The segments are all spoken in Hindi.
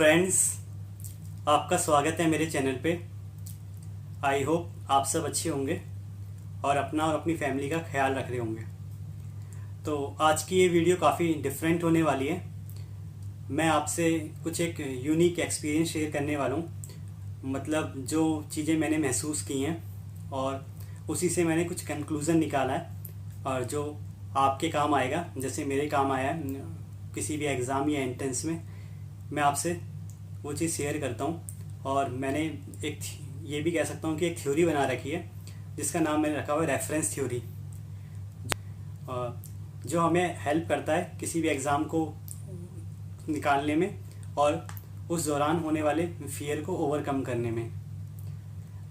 फ्रेंड्स, आपका स्वागत है मेरे चैनल पे। आई होप आप सब अच्छे होंगे और अपना और अपनी फैमिली का ख्याल रख रहे होंगे। तो आज की ये वीडियो काफ़ी डिफरेंट होने वाली है। मैं आपसे कुछ एक यूनिक एक्सपीरियंस शेयर करने वाला हूँ। मतलब जो चीज़ें मैंने महसूस की हैं और उसी से मैंने कुछ कंक्लूज़न निकाला है और जो आपके काम आएगा, जैसे मेरे काम आया है किसी भी एग्ज़ाम या एंट्रेंस में। मैं आपसे वो चीज़ शेयर करता हूँ और मैंने एक ये भी कह सकता हूँ कि एक थ्योरी बना रखी है जिसका नाम मैंने रखा हुआ है रेफरेंस थ्योरी, जो हमें हेल्प करता है किसी भी एग्ज़ाम को निकालने में और उस दौरान होने वाले फियर को ओवरकम करने में।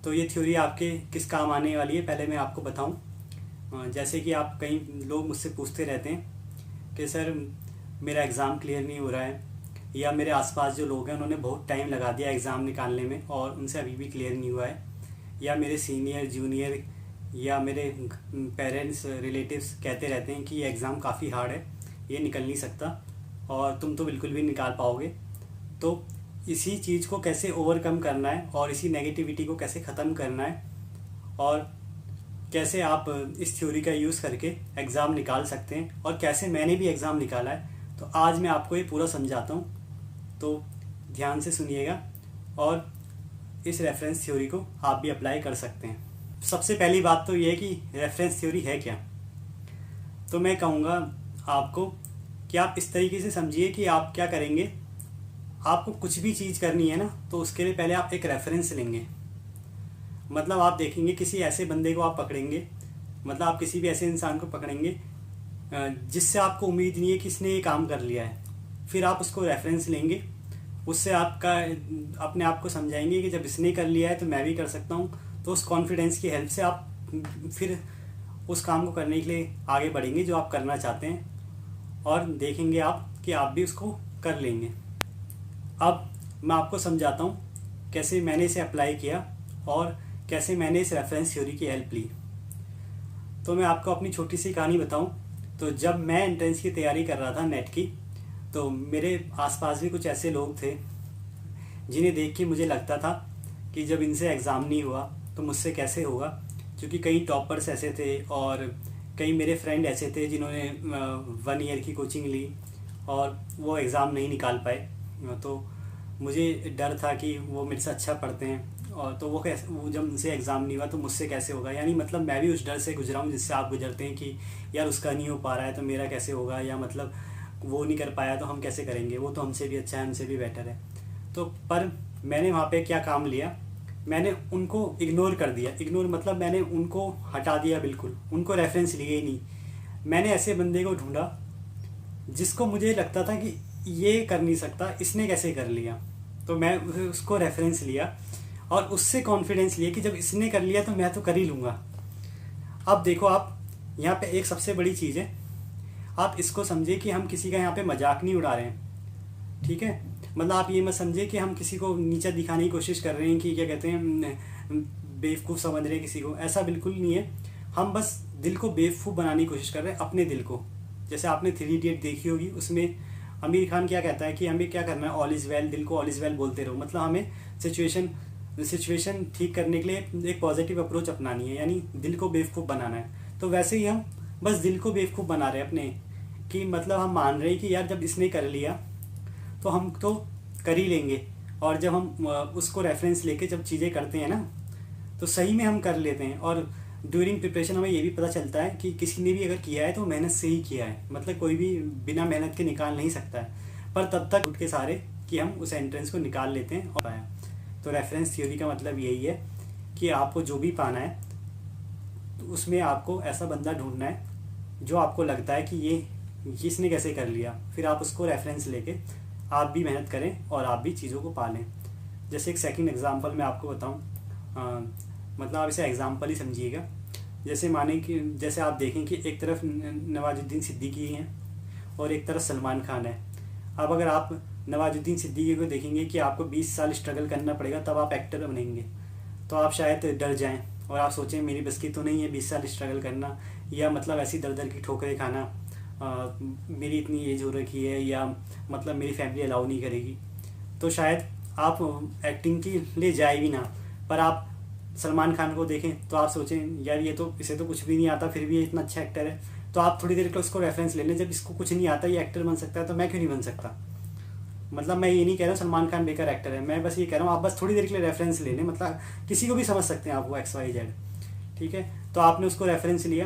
तो ये थ्योरी आपके किस काम आने वाली है पहले मैं आपको बताऊं। जैसे कि आप कई लोग मुझसे पूछते रहते हैं कि सर मेरा एग्ज़ाम क्लियर नहीं हो रहा है, या मेरे आसपास जो लोग हैं उन्होंने बहुत टाइम लगा दिया एग्ज़ाम निकालने में और उनसे अभी भी क्लियर नहीं हुआ है, या मेरे सीनियर जूनियर या मेरे पेरेंट्स रिलेटिव्स कहते रहते हैं कि ये एग्ज़ाम काफ़ी हार्ड है, ये निकल नहीं सकता और तुम तो बिल्कुल भी निकाल पाओगे। तो इसी चीज़ को कैसे ओवरकम करना है और इसी नेगेटिविटी को कैसे ख़त्म करना है और कैसे आप इस थ्योरी का यूज़ करके एग्ज़ाम निकाल सकते हैं और कैसे मैंने भी एग्ज़ाम निकाला है, तो आज मैं आपको ये पूरा समझाता हूँ। तो ध्यान से सुनिएगा और इस रेफरेंस थ्योरी को आप भी अप्लाई कर सकते हैं। सबसे पहली बात तो ये है कि रेफरेंस थ्योरी है क्या। तो मैं कहूँगा आपको कि आप इस तरीके से समझिए कि आप क्या करेंगे। आपको कुछ भी चीज़ करनी है ना, तो उसके लिए पहले आप एक रेफरेंस लेंगे। मतलब आप देखेंगे किसी ऐसे बंदे को आप पकड़ेंगे, मतलब आप किसी भी ऐसे इंसान को पकड़ेंगे जिससे आपको उम्मीद नहीं है कि इसने ये काम कर लिया है। फिर आप उसको रेफरेंस लेंगे, उससे आपका अपने आप को समझाएंगे कि जब इसने कर लिया है तो मैं भी कर सकता हूँ। तो उस कॉन्फिडेंस की हेल्प से आप फिर उस काम को करने के लिए आगे बढ़ेंगे जो आप करना चाहते हैं, और देखेंगे आप कि आप भी उसको कर लेंगे। अब मैं आपको समझाता हूँ कैसे मैंने इसे अप्लाई किया और कैसे मैंने इस रेफरेंस थ्योरी की हेल्प ली। तो मैं आपको अपनी छोटी सी कहानी बताऊँ। तो जब मैं एंट्रेंस की तैयारी कर रहा था नेट की, तो मेरे आसपास भी कुछ ऐसे लोग थे जिन्हें देख के मुझे लगता था कि जब इनसे एग्ज़ाम नहीं हुआ तो मुझसे कैसे होगा। क्योंकि कई टॉपर्स ऐसे थे और कई मेरे फ्रेंड ऐसे थे जिन्होंने 1 ईयर की कोचिंग ली और वो एग्ज़ाम नहीं निकाल पाए। तो मुझे डर था कि वो मेरे से अच्छा पढ़ते हैं और तो वो जब उनसे एग्ज़ाम नहीं हुआ तो मुझसे कैसे होगा। यानी मतलब मैं भी उस डर से गुजरा हूँ जिससे आप गुजरते हैं कि यार उसका नहीं हो पा रहा है तो मेरा कैसे होगा, या मतलब वो नहीं कर पाया तो हम कैसे करेंगे, वो तो हमसे भी अच्छा है, हमसे भी बेटर है। तो पर मैंने वहाँ पे क्या काम लिया, मैंने उनको इग्नोर कर दिया। इग्नोर मतलब मैंने उनको हटा दिया, बिल्कुल उनको रेफरेंस लिए ही नहीं। मैंने ऐसे बंदे को ढूंढा जिसको मुझे लगता था कि ये कर नहीं सकता, इसने कैसे कर लिया। तो मैं उसको रेफरेंस लिया और उससे कॉन्फिडेंस लिया कि जब इसने कर लिया तो मैं तो कर ही लूँगा। अब देखो आप यहाँ पे एक सबसे बड़ी चीज़ है, आप इसको समझिए कि हम किसी का यहाँ पे मजाक नहीं उड़ा रहे हैं, ठीक है। मतलब आप ये मत समझिए कि हम किसी को नीचा दिखाने की कोशिश कर रहे हैं कि क्या कहते हैं बेवकूफ़ समझ रहे हैं किसी को, ऐसा बिल्कुल नहीं है। हम बस दिल को बेवकूफ़ बनाने की कोशिश कर रहे हैं, अपने दिल को। जैसे आपने 3 इडियट देखी होगी, उसमें आमिर खान क्या कहता है कि हमें क्या करना है, ऑल इज़ वेल, दिल को ऑल इज़ वेल बोलते रहो। मतलब हमें सिचुएशन ठीक करने के लिए एक पॉजिटिव अप्रोच अपनानी है, यानी दिल को बेवकूफ़ बनाना है। तो वैसे ही हम बस दिल को बेवकूफ़ बना रहे हैं अपने, कि मतलब हम मान रहे हैं कि यार जब इसने कर लिया तो हम तो कर ही लेंगे। और जब हम उसको रेफरेंस लेके जब चीज़ें करते हैं ना, तो सही में हम कर लेते हैं। और ड्यूरिंग प्रिपरेशन हमें ये भी पता चलता है कि किसी ने भी अगर किया है तो मेहनत से ही किया है। मतलब कोई भी बिना मेहनत के निकाल नहीं सकता है, पर तब तक उठ के सारे कि हम उस एंट्रेंस को निकाल लेते हैं। और तो रेफरेंस थ्योरी का मतलब यही है कि आपको जो भी पाना है तो उसमें आपको ऐसा बंदा ढूंढना है जो आपको लगता है कि ये इसने कैसे कर लिया। फिर आप उसको रेफरेंस लेके आप भी मेहनत करें और आप भी चीज़ों को पालें। जैसे एक सेकंड एग्जांपल मैं आपको बताऊं, मतलब आप इसे एग्जांपल ही समझिएगा। जैसे माने कि जैसे आप देखें कि एक तरफ नवाजुद्दीन सिद्दीकी हैं और एक तरफ सलमान खान है। अब अगर आप नवाजुद्दीन सिद्दीकी को देखेंगे कि आपको 20 साल स्ट्रगल करना पड़ेगा तब आप एक्टर बनेंगे, तो आप शायद डर जाएं और आप सोचें मेरी बस की तो नहीं है 20 साल स्ट्रगल करना, या मतलब ऐसी दर दर की ठोकरें खाना। मेरी इतनी एज हो रखी है, या मतलब मेरी फैमिली अलाउ नहीं करेगी। तो शायद आप एक्टिंग के लिए जाए भी ना। पर आप सलमान खान को देखें तो आप सोचें यार ये तो, इसे तो कुछ भी नहीं आता, फिर भी ये इतना अच्छा एक्टर है। तो आप थोड़ी देर के उसको रेफरेंस ले लें, जब इसको कुछ नहीं आता ये एक्टर बन सकता है तो मैं क्यों नहीं बन सकता। मतलब मैं ये नहीं कह रहा हूँ सलमान खान बेकार एक्टर है, मैं बस ये कह रहा हूँ आप बस थोड़ी देर के लिए रेफरेंस ले लें। मतलब किसी को भी समझ सकते हैं आप, वो XYZ, ठीक है। तो आपने उसको रेफरेंस लिया,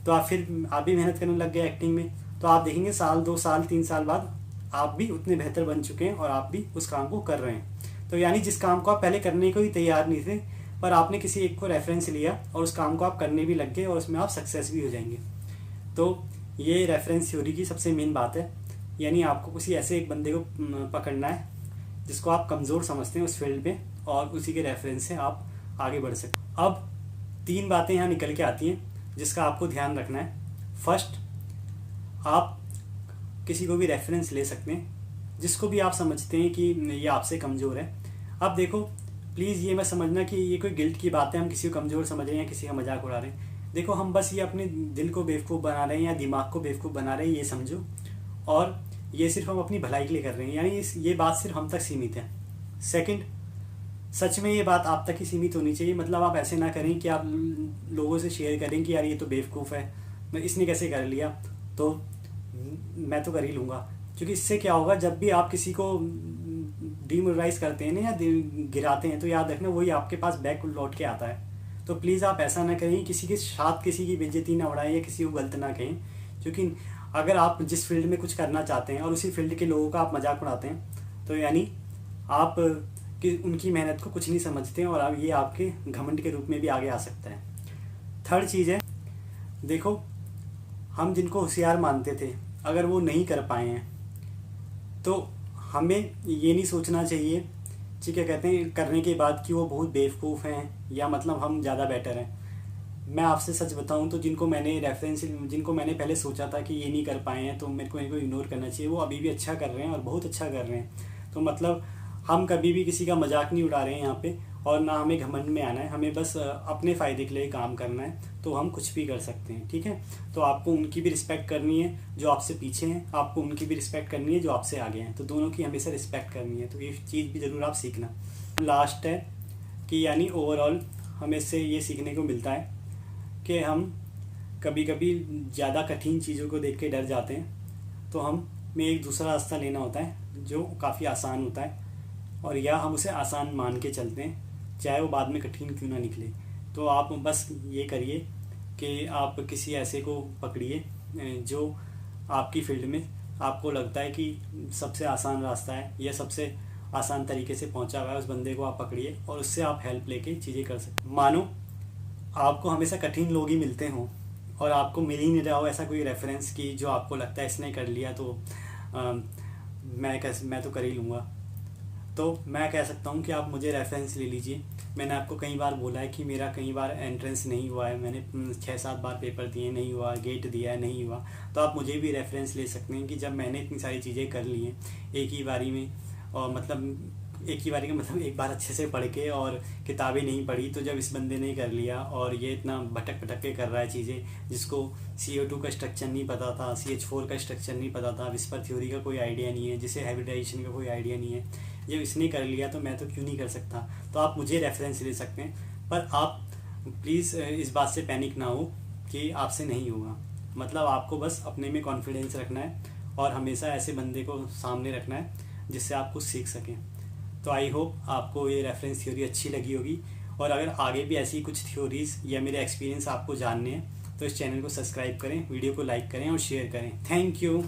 तो आप फिर आप भी मेहनत करने लग गए एक्टिंग में, तो आप देखेंगे साल 2 साल 3 साल बाद आप भी उतने बेहतर बन चुके हैं और आप भी उस काम को कर रहे हैं। तो यानी जिस काम को आप पहले करने को ही तैयार नहीं थे, पर आपने किसी एक को रेफरेंस लिया और उस काम को आप करने भी लग गए और उसमें आप सक्सेस भी हो जाएंगे। तो ये रेफरेंस थ्योरी की सबसे मेन बात है। यानी आपको किसी ऐसे एक बंदे को पकड़ना है जिसको आप कमज़ोर समझते हैं उस फील्ड में, और उसी के रेफरेंस से आप आगे बढ़ सकते। अब 3 बातें यहाँ निकल के आती हैं जिसका आपको ध्यान रखना है। फर्स्ट, आप किसी को भी रेफरेंस ले सकते हैं जिसको भी आप समझते हैं कि ये आपसे कमज़ोर है। अब देखो प्लीज़ ये मत समझना कि ये कोई गिल्ट की बात है, हम किसी को कमज़ोर समझ रहे हैं या किसी का मजाक उड़ा रहे हैं। देखो हम बस ये अपने दिल को बेवकूफ़ बना रहे हैं या दिमाग को बेवकूफ़ बना रहे हैं, ये समझो। और ये सिर्फ हम अपनी भलाई के लिए कर रहे हैं, यानी ये बात सिर्फ हम तक सीमित है। सेकंड, सच में ये बात आप तक ही सीमित होनी चाहिए। मतलब आप ऐसे ना करें कि आप लोगों से शेयर करें कि यार ये तो बेवकूफ़ है, इसने कैसे कर लिया, तो मैं तो कर ही लूँगा। क्योंकि इससे क्या होगा, जब भी आप किसी को डिमोरलाइज करते हैं ना या गिराते हैं, तो याद रखना वही आपके पास बैक लौट के आता है। तो प्लीज़ आप ऐसा ना करें, किसी के साथ किसी की बेइज्जती ना उड़ाएं या किसी को गलत ना कहें। क्योंकि अगर आप जिस फील्ड में कुछ करना चाहते हैं और उसी फील्ड के लोगों का आप मजाक उड़ाते हैं, तो यानी आप कि उनकी मेहनत को कुछ नहीं समझते हैं और अब ये आपके घमंड के रूप में भी आगे आ सकता है। थर्ड चीज़ है, देखो हम जिनको होशियार मानते थे अगर वो नहीं कर पाए हैं तो हमें ये नहीं सोचना चाहिए कि क्या कहते हैं करने के बाद कि वो बहुत बेवकूफ़ हैं या मतलब हम ज़्यादा बेटर हैं। मैं आपसे सच बताऊं तो जिनको मैंने पहले सोचा था कि ये नहीं कर पाए हैं तो मेरे को इनको इग्नोर करना चाहिए, वो अभी भी अच्छा कर रहे हैं और बहुत अच्छा कर रहे हैं। तो मतलब हम कभी भी किसी का मजाक नहीं उड़ा रहे हैं यहाँ पे, और ना हमें घमंड में आना है, हमें बस अपने फ़ायदे के लिए काम करना है, तो हम कुछ भी कर सकते हैं, ठीक है। तो आपको उनकी भी रिस्पेक्ट करनी है जो आपसे पीछे हैं, आपको उनकी भी रिस्पेक्ट करनी है जो आपसे आगे हैं, तो दोनों की हमेशा रिस्पेक्ट करनी है। तो ये चीज़ भी ज़रूर आप सीखना। लास्ट है कि यानी ओवरऑल हमें इससे ये सीखने को मिलता है कि हम कभी कभी ज़्यादा कठिन चीज़ों को देख के डर जाते हैं, तो हमें एक दूसरा रास्ता लेना होता है जो काफ़ी आसान होता है, और या हम उसे आसान मान के चलते हैं चाहे वो बाद में कठिन क्यों ना निकले। तो आप बस ये करिए कि आप किसी ऐसे को पकड़िए जो आपकी फील्ड में आपको लगता है कि सबसे आसान रास्ता है या सबसे आसान तरीके से पहुंचा हुआ है, उस बंदे को आप पकड़िए और उससे आप हेल्प लेके चीज़ें कर सकते। मानो आपको हमेशा कठिन लोग ही मिलते हों और आपको मिल ही नहीं रहा हो ऐसा कोई रेफरेंस की जो आपको लगता है इसने कर लिया तो मैं तो कर ही लूँगा, तो मैं कह सकता हूँ कि आप मुझे रेफरेंस ले लीजिए। मैंने आपको कई बार बोला है कि मेरा कई बार एंट्रेंस नहीं हुआ है, मैंने 6-7 बार पेपर दिए नहीं हुआ, गेट दिया है नहीं हुआ, तो आप मुझे भी रेफरेंस ले सकते हैं कि जब मैंने इतनी सारी चीज़ें कर ली हैं एक ही बारी में, और मतलब एक ही बारी का मतलब एक बार अच्छे से पढ़ के और किताबें नहीं पढ़ी, तो जब इस बंदे ने कर लिया और ये इतना भटक भटक के कर रहा है चीज़ें, जिसको CO2 का स्ट्रक्चर नहीं पता था, CH4 का स्ट्रक्चर नहीं पता था, विस्पर थ्योरी का कोई आइडिया नहीं है, जिसे हाइब्रिडाइजेशन का कोई आइडिया नहीं है, जब इसने कर लिया तो मैं तो क्यों नहीं कर सकता। तो आप मुझे रेफरेंस ले सकते हैं, पर आप प्लीज़ इस बात से पैनिक ना हो कि आपसे नहीं होगा। मतलब आपको बस अपने में कॉन्फिडेंस रखना है और हमेशा ऐसे बंदे को सामने रखना है जिससे आप कुछ सीख सकें। तो आई होप आपको ये रेफरेंस थ्योरी अच्छी लगी होगी, और अगर आगे भी ऐसी कुछ थ्योरीज़ या मेरे एक्सपीरियंस आपको जानने हैं तो इस चैनल को सब्सक्राइब करें, वीडियो को लाइक करें और शेयर करें। Thank you.